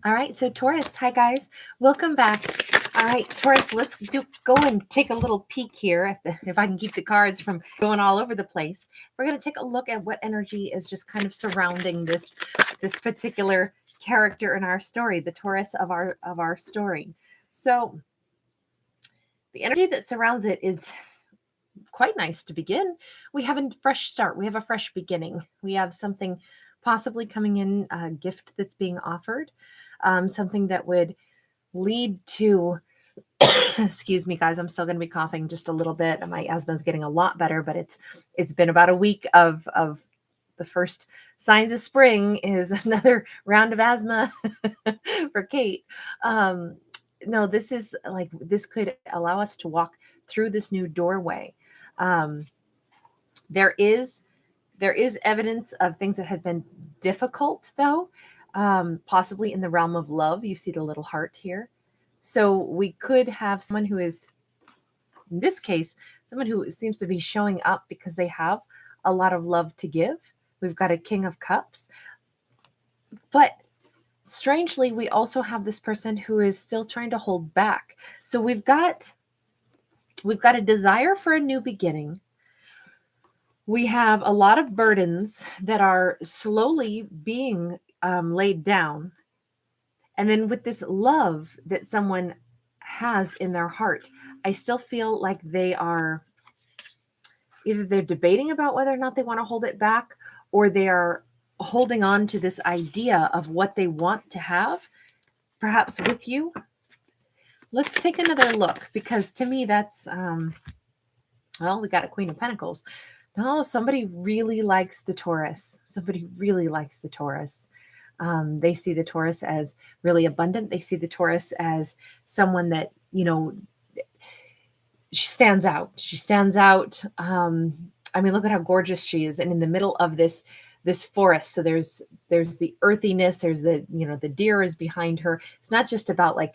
All right, so Taurus, hi guys, welcome back. All right, Taurus, let's go and take a little peek here. If I can keep the cards from going all over the place, we're going to take a look at what energy is just kind of surrounding this particular character in our story, the Taurus of our story. So the energy that surrounds it is quite nice to begin. We have a fresh start. We have a fresh beginning. We have something possibly coming in, a gift that's being offered, something that would lead to, excuse me, guys, I'm still going to be coughing just a little bit. My asthma is getting a lot better, but it's been about a week of the first signs of spring is another round of asthma for Kate. No, this is like, this could allow us to walk through this new doorway. There is evidence of things that have been difficult, though, possibly in the realm of love. You see the little heart here. So we could have someone who is, in this case, someone who seems to be showing up because they have a lot of love to give. We've got a King of Cups. But strangely, we also have this person who is still trying to hold back. So we've got a desire for a new beginning. We have a lot of burdens that are slowly being laid down. And then with this love that someone has in their heart, I still feel like they're debating about whether or not they want to hold it back, or they are holding on to this idea of what they want to have, perhaps with you. Let's take another look, because to me that's, well, we got a Queen of Pentacles. No, somebody really likes the Taurus. Somebody really likes the Taurus. They see the Taurus as really abundant. They see the Taurus as someone that, she stands out. She stands out. I mean, look at how gorgeous she is. And in the middle of this forest, so there's the earthiness, there's the deer is behind her. It's not just about like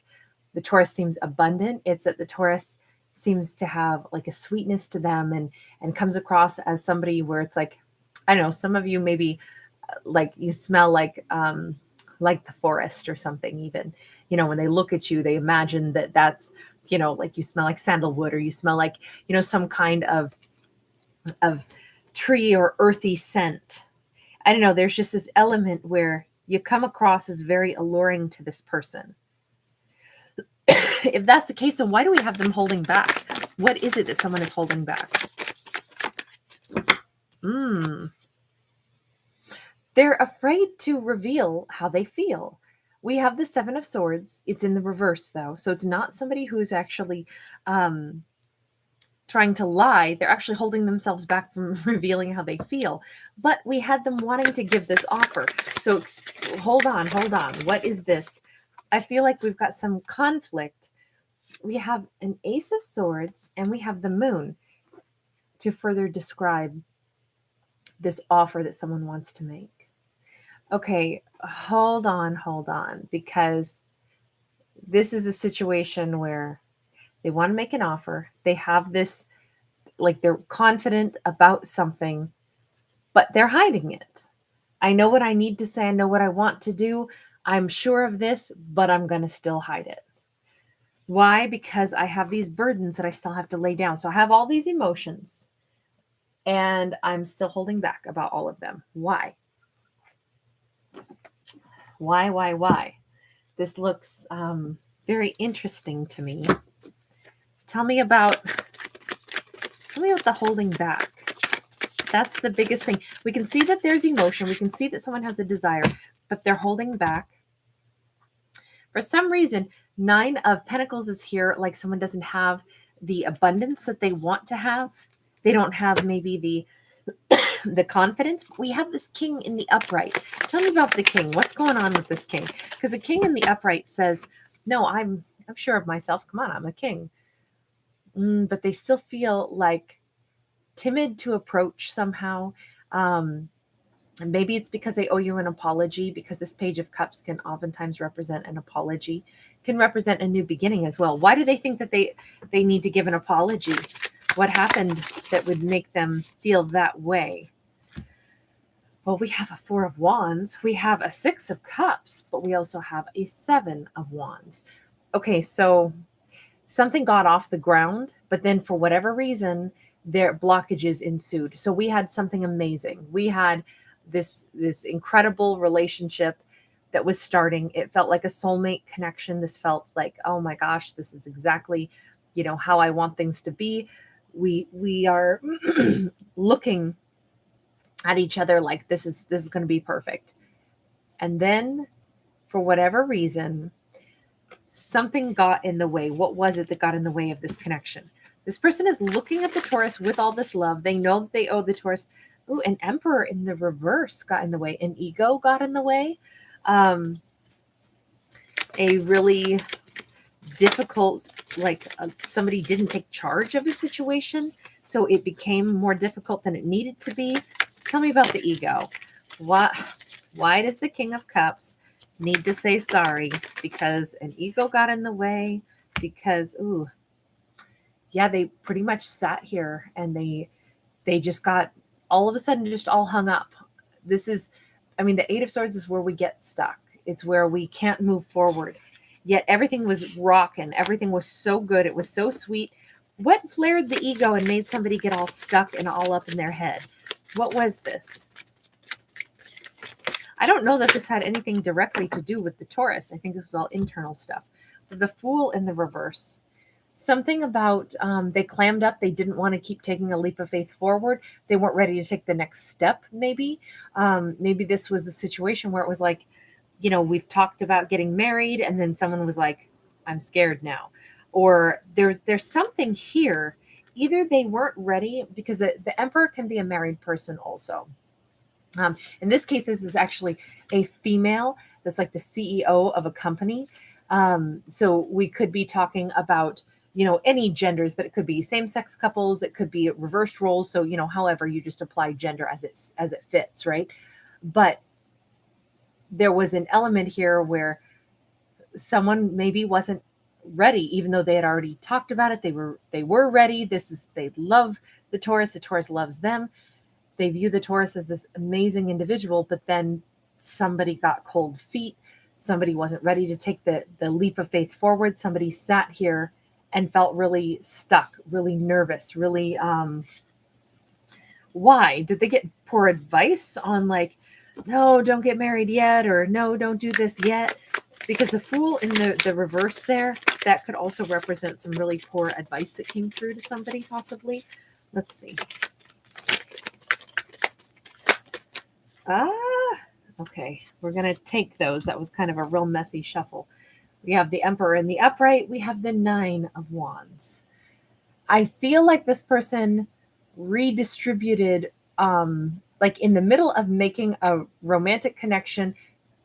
the Taurus seems abundant. It's that the Taurus seems to have like a sweetness to them, and comes across as somebody where it's like, I don't know, some of you maybe like you smell like the forest or something. Even, when they look at you, they imagine that's, like you smell like sandalwood, or you smell like, some kind of tree or earthy scent. I don't know. There's just this element where you come across as very alluring to this person. If that's the case, then why do we have them holding back? What is it that someone is holding back? They're afraid to reveal how they feel. We have the Seven of Swords. It's in the reverse, though. So it's not somebody who's actually trying to lie. They're actually holding themselves back from revealing how they feel. But we had them wanting to give this offer. So hold on. What is this? I feel like we've got some conflict. We have an Ace of Swords and we have the Moon to further describe this offer that someone wants to make. Okay, hold on, because this is a situation where they want to make an offer. They have this, like, they're confident about something, but they're hiding it. I know what I need to say. I know what I want to do. I'm sure of this, but I'm going to still hide it. Why? Because I have these burdens that I still have to lay down. So I have all these emotions and I'm still holding back about all of them. Why? Why? This looks very interesting to me. Tell me about the holding back. That's the biggest thing. We can see that there's emotion. We can see that someone has a desire, but they're holding back. For some reason, 9 of Pentacles is here, like someone doesn't have the abundance that they want to have. They don't have maybe the confidence. We have this King in the upright. Tell me about the King. What's going on with this King? Because the King in the upright says, no, I'm sure of myself. Come on, I'm a king. But they still feel like timid to approach somehow. And maybe it's because they owe you an apology, because this Page of Cups can oftentimes represent an apology, can represent a new beginning as well. Why do they think that they need to give an apology? What happened that would make them feel that way? Well, we have a 4 of Wands, we have a 6 of Cups, but we also have a 7 of Wands. Okay, so something got off the ground, but then for whatever reason, their blockages ensued. So we had something amazing. We had this incredible relationship that was starting. It felt like a soulmate connection. This felt like, oh my gosh, this is exactly, how I want things to be. We are looking at each other like this is going to be perfect. And then for whatever reason, something got in the way. What was it that got in the way of this connection? This person is looking at the Taurus with all this love. They know that they owe the Taurus. Ooh, an Emperor in the reverse got in the way. An ego got in the way. A really difficult, somebody didn't take charge of a situation, so it became more difficult than it needed to be. Tell me about the ego. Why does the King of Cups need to say sorry? Because an ego got in the way, because they pretty much sat here and they just got all of a sudden just all hung up. This is, the Eight of Swords is where we get stuck. It's where we can't move forward. Yet everything was rocking. Everything was so good. It was so sweet. What flared the ego and made somebody get all stuck and all up in their head? What was this? I don't know that this had anything directly to do with the Taurus. I think this was all internal stuff. The Fool in the reverse. Something about they clammed up. They didn't want to keep taking a leap of faith forward. They weren't ready to take the next step, maybe. Maybe this was a situation where it was like, we've talked about getting married, and then someone was like, I'm scared now. Or there's something here. Either they weren't ready, because the Emperor can be a married person also. In this case, this is actually a female that's like the CEO of a company. So we could be talking about, any genders, but it could be same-sex couples. It could be reversed roles. So, however you just apply gender as it fits, right? But there was an element here where someone maybe wasn't ready, even though they had already talked about it. They were ready. They love the Taurus. The Taurus loves them. They view the Taurus as this amazing individual, but then somebody got cold feet. Somebody wasn't ready to take the leap of faith forward. Somebody sat here and felt really stuck, really nervous, really, why? Did they get poor advice on no, don't get married yet, or no, don't do this yet? Because the Fool in the reverse there, that could also represent some really poor advice that came through to somebody, possibly. Let's see. Okay. We're going to take those. That was kind of a real messy shuffle. We have the Emperor in the upright. We have the 9 of Wands. I feel like this person redistributed, in the middle of making a romantic connection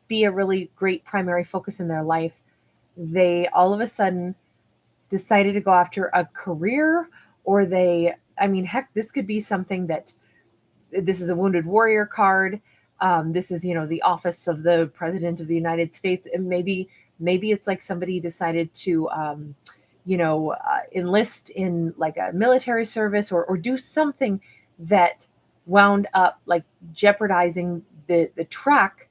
be a really great primary focus in their life, they all of a sudden decided to go after a career, or this could be something that, this is a Wounded Warrior card. This is, the office of the President of the United States. And maybe it's like somebody decided to, enlist in like a military service, or do something that wound up like jeopardizing the track.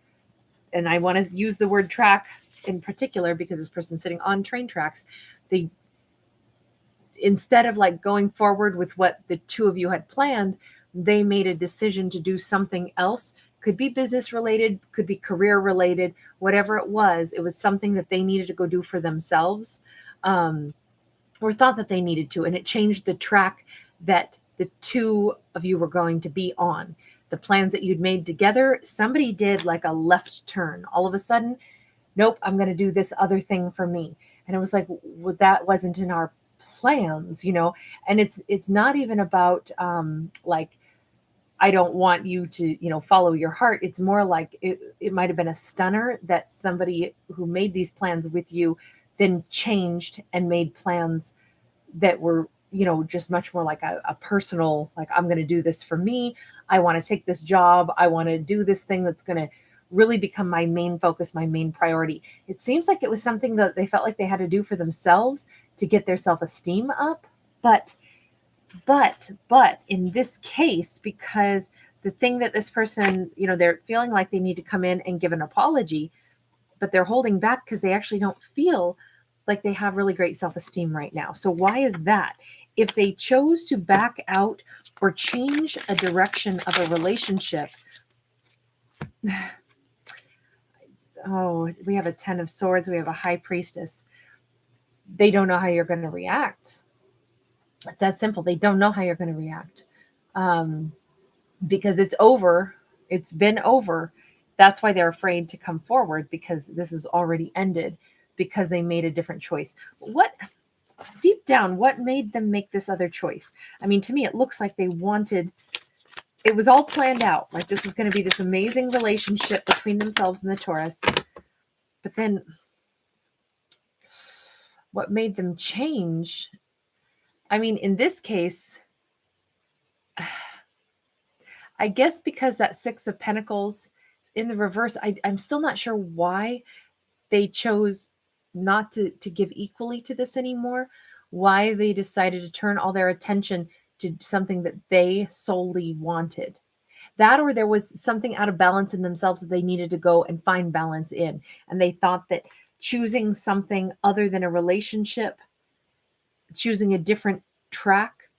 And I want to use the word track in particular because this person's sitting on train tracks. They, instead of like going forward with what the two of you had planned, they made a decision to do something else. Could be business related, could be career related, whatever it was something that they needed to go do for themselves, or thought that they needed to. And it changed the track that the two of you were going to be on. The plans that you'd made together, somebody did like a left turn. All of a sudden, nope, I'm going to do this other thing for me. And it was like, well, that wasn't in our plans, and it's not even about I don't want you to, follow your heart. It's more like it might have been a stunner that somebody who made these plans with you then changed and made plans that were, just much more like a personal, like, I'm going to do this for me. I want to take this job. I want to do this thing that's going to really become my main focus, my main priority. It seems like it was something that they felt like they had to do for themselves to get their self-esteem up. But in this case, because the thing that this person, they're feeling like they need to come in and give an apology, but they're holding back because they actually don't feel like they have really great self-esteem right now. So why is that? If they chose to back out or change a direction of a relationship, oh, we have a 10 of Swords, we have a High Priestess. They don't know how you're going to react. It's that simple. They don't know how you're going to react. Because it's over. It's been over. That's why they're afraid to come forward, because this is already ended, because they made a different choice. What, deep down, what made them make this other choice? I mean, to me, it looks like they wanted, it was all planned out. Like this was going to be this amazing relationship between themselves and the Taurus. But then what made them change? I mean, in this case, I guess because that Six of Pentacles is in the reverse, I'm still not sure why they chose not to give equally to this anymore, why they decided to turn all their attention to something that they solely wanted. That, or there was something out of balance in themselves that they needed to go and find balance in. And they thought that choosing something other than a relationship, choosing a different track,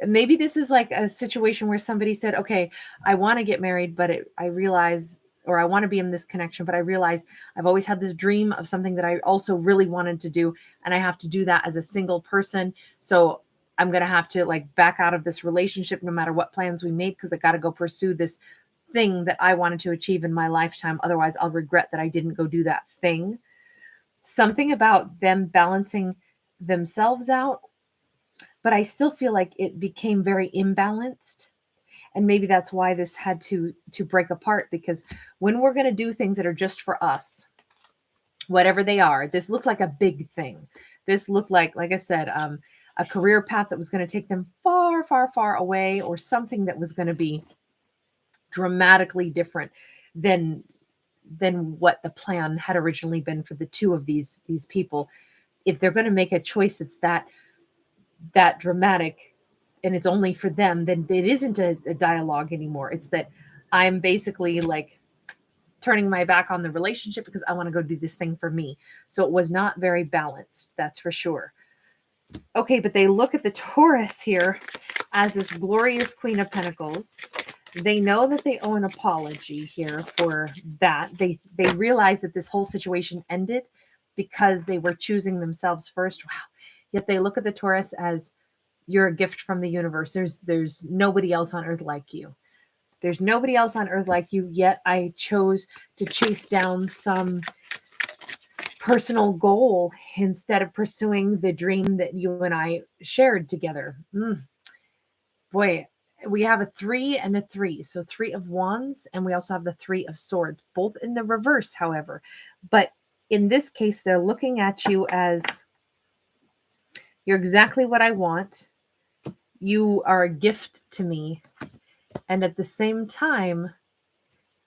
maybe this is like a situation where somebody said, okay, I want to get married, but I realize, or I want to be in this connection, but I realize I've always had this dream of something that I also really wanted to do. And I have to do that as a single person. So I'm going to have to like back out of this relationship no matter what plans we made, because I got to go pursue this thing that I wanted to achieve in my lifetime. Otherwise, I'll regret that I didn't go do that thing. Something about them balancing themselves out, but I still feel like it became very imbalanced. And maybe that's why this had to break apart, because when we're going to do things that are just for us, whatever they are, this looked like a big thing. This looked like I said, a career path that was going to take them far, far, far away, or something that was going to be dramatically different than what the plan had originally been for the two of these people. If they're going to make a choice that's that dramatic and it's only for them, then it isn't a dialogue anymore. It's that I'm basically like turning my back on the relationship because I want to go do this thing for me. So it was not very balanced, that's for sure. Okay, but they look at the Taurus here as this glorious Queen of Pentacles. They know that they owe an apology here for that. They realize that this whole situation ended because they were choosing themselves first. Wow. Yet they look at the Taurus as, you're a gift from the universe. There's nobody else on earth like you. There's nobody else on earth like you, yet I chose to chase down some personal goal instead of pursuing the dream that you and I shared together. Boy, we have a 3 and a 3. So 3 of Wands, and we also have the 3 of Swords, both in the reverse, however. But in this case, they're looking at you as, you're exactly what I want. You are a gift to me. And at the same time,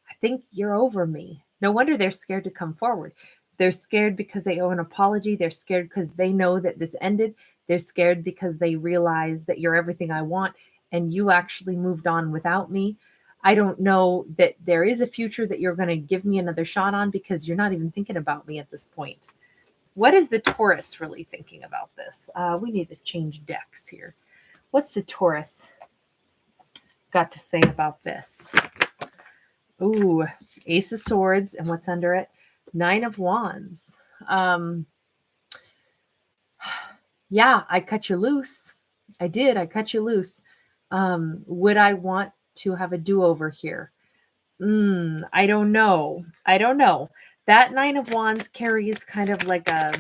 I think you're over me. No wonder they're scared to come forward. They're scared because they owe an apology. They're scared because they know that this ended. They're scared because they realize that you're everything I want and you actually moved on without me. I don't know that there is a future that you're going to give me another shot on, because you're not even thinking about me at this point. What is the Taurus really thinking about this? We need to change decks here. What's the Taurus got to say about this? Ooh, Ace of Swords, and what's under it? 9 of Wands. Yeah, I cut you loose. I did. I cut you loose. Would I want to have a do-over here? I don't know. I don't know. That 9 of Wands carries kind of like a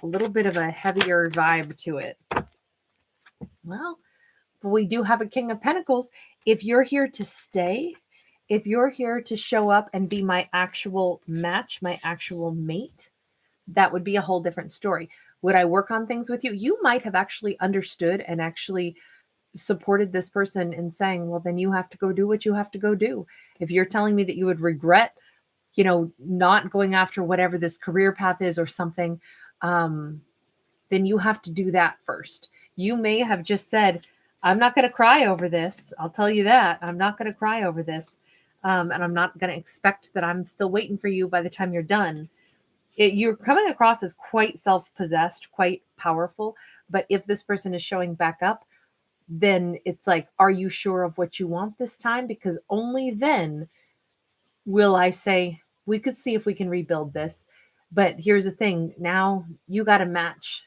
little bit of a heavier vibe to it. Well, but we do have a King of Pentacles. If you're here to stay, if you're here to show up and be my actual match, my actual mate, that would be a whole different story. Would I work on things with you? You might have actually understood and actually supported this person in saying, well, then you have to go do what you have to go do. If you're telling me that you would regret, not going after whatever this career path is or something, then you have to do that first. You may have just said, I'm not going to cry over this. I'll tell you that. I'm not going to cry over this. And I'm not going to expect that I'm still waiting for you by the time you're done. You're coming across as quite self-possessed, quite powerful. But if this person is showing back up, then it's like, are you sure of what you want this time? Because only then will I say, we could see if we can rebuild this. But here's the thing. Now you got to match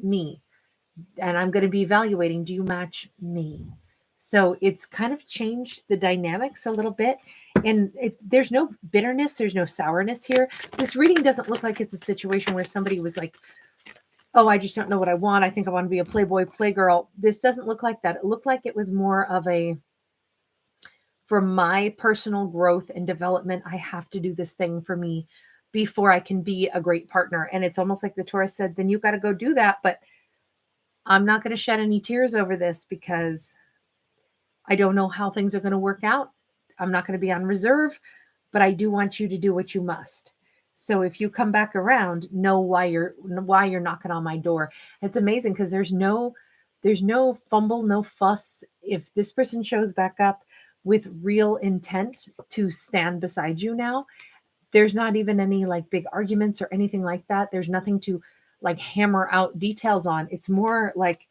me. And I'm going to be evaluating, do you match me? So it's kind of changed the dynamics a little bit. And there's no bitterness, there's no sourness here. This reading doesn't look like it's a situation where somebody was like, oh, I just don't know what I want. I think I want to be a playboy, playgirl. This doesn't look like that. It looked like it was more of a, for my personal growth and development, I have to do this thing for me before I can be a great partner. And it's almost like the Taurus said, then you got to go do that. But I'm not going to shed any tears over this because I don't know how things are going to work out. I'm not going to be on reserve, but I do want you to do what you must. So if you come back around, know why you're knocking on my door. It's amazing because there's no fumble, no fuss. If this person shows back up with real intent to stand beside you now, there's not even any like big arguments or anything like that. There's nothing to like hammer out details on. It's more like,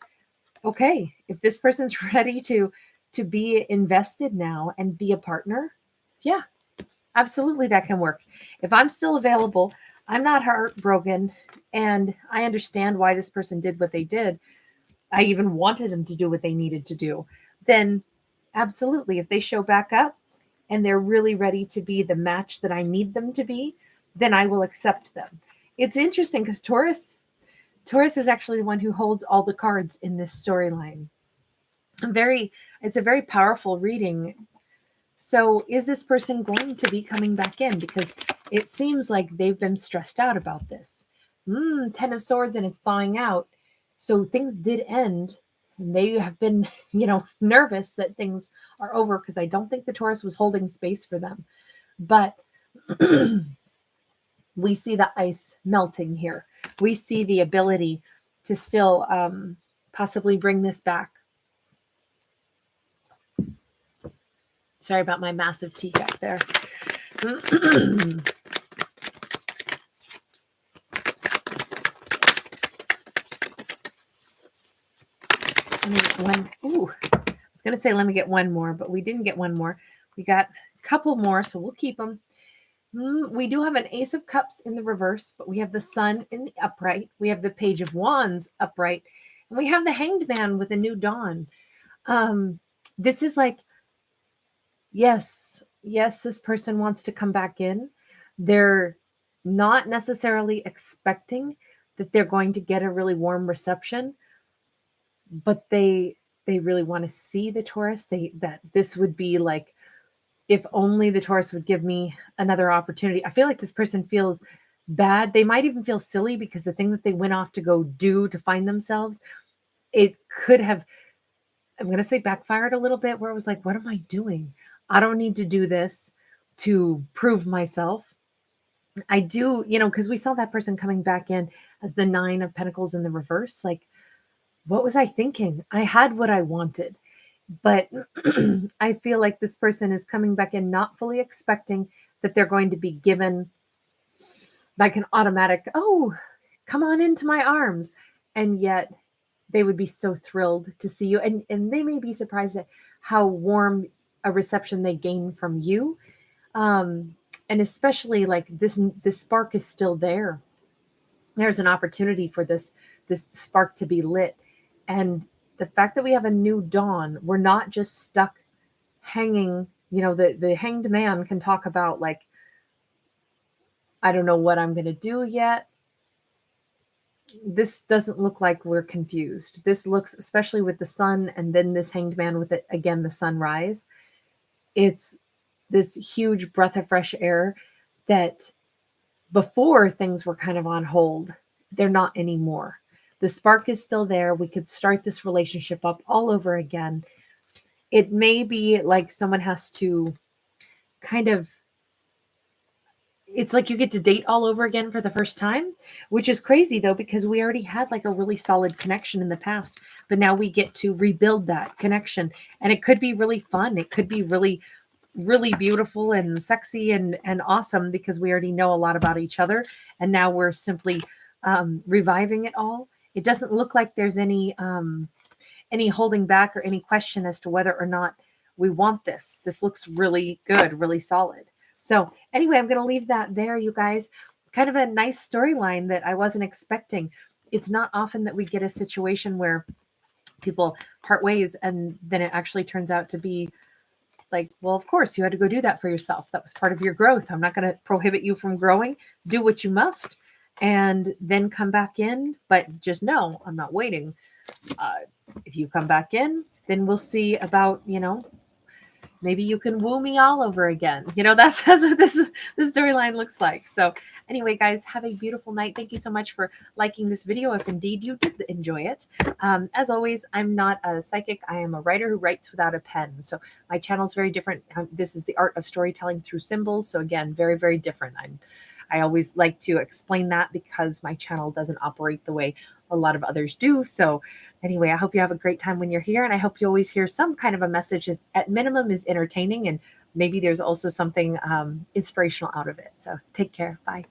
okay, if this person's ready to be invested now and be a partner, yeah, absolutely that can work. If I'm still available, I'm not heartbroken, and I understand why this person did what they did. I even wanted them to do what they needed to do. Then absolutely, if they show back up and they're really ready to be the match that I need them to be, then I will accept them. It's interesting because Taurus is actually the one who holds all the cards in this storyline. It's a very powerful reading. So is this person going to be coming back in? Because it seems like they've been stressed out about this. 10 of Swords and it's thawing out. So things did end and they have been, nervous that things are over because I don't think the Taurus was holding space for them. But we see the ice melting here. We see the ability to still possibly bring this back. Sorry about my massive teacup there. Let me get one. Ooh, I was going to say let me get one more, but we didn't get one more. We got a couple more, so we'll keep them. We do have an Ace of Cups in the reverse, but we have the Sun in the upright. We have the Page of Wands upright, and we have the Hanged Man with a new dawn. This is like, yes, this person wants to come back in. They're not necessarily expecting that they're going to get a really warm reception, but they really want to see the Taurus. That this would be like, if only the Taurus would give me another opportunity. I feel like this person feels bad. They might even feel silly because the thing that they went off to go do to find themselves, it could have, I'm going to say backfired a little bit, where it was like, what am I doing? I don't need to do this to prove myself. I do, because we saw that person coming back in as the 9 of Pentacles in the reverse. Like, what was I thinking? I had what I wanted. But I feel like this person is coming back in not fully expecting that they're going to be given like an automatic, oh, come on into my arms. And yet they would be so thrilled to see you. And they may be surprised at how warm a reception they gain from you. And especially like this spark is still there. There's an opportunity for this spark to be lit. And the fact that we have a new dawn, we're not just stuck hanging, the Hanged Man can talk about like, I don't know what I'm going to do yet. This doesn't look like we're confused. This looks, especially with the sun and then this Hanged Man with it, again, the sunrise. It's this huge breath of fresh air that before things were kind of on hold, they're not anymore. The spark is still there. We could start this relationship up all over again. It may be like someone has to kind of, it's like you get to date all over again for the first time, which is crazy though, because we already had like a really solid connection in the past, but now we get to rebuild that connection. And it could be really fun. It could be really, really beautiful and sexy and awesome because we already know a lot about each other. And now we're simply reviving it all. It doesn't look like there's any holding back or any question as to whether or not we want this. This looks really good, really solid. So anyway, I'm going to leave that there, you guys. Kind of a nice storyline that I wasn't expecting. It's not often that we get a situation where people part ways and then it actually turns out to be like, well, of course, you had to go do that for yourself. That was part of your growth. I'm not going to prohibit you from growing. Do what you must and then come back in. But just know, I'm not waiting. If you come back in, then we'll see about, maybe you can woo me all over again. That's what this storyline looks like. So anyway, guys, have a beautiful night. Thank you so much for liking this video, if indeed you did enjoy it. As always, I'm not a psychic. I am a writer who writes without a pen. So my channel is very different. This is the art of storytelling through symbols. So again, very, very different. I always like to explain that because my channel doesn't operate the way a lot of others do. So anyway, I hope you have a great time when you're here. And I hope you always hear some kind of a message at minimum is entertaining. And maybe there's also something inspirational out of it. So take care. Bye.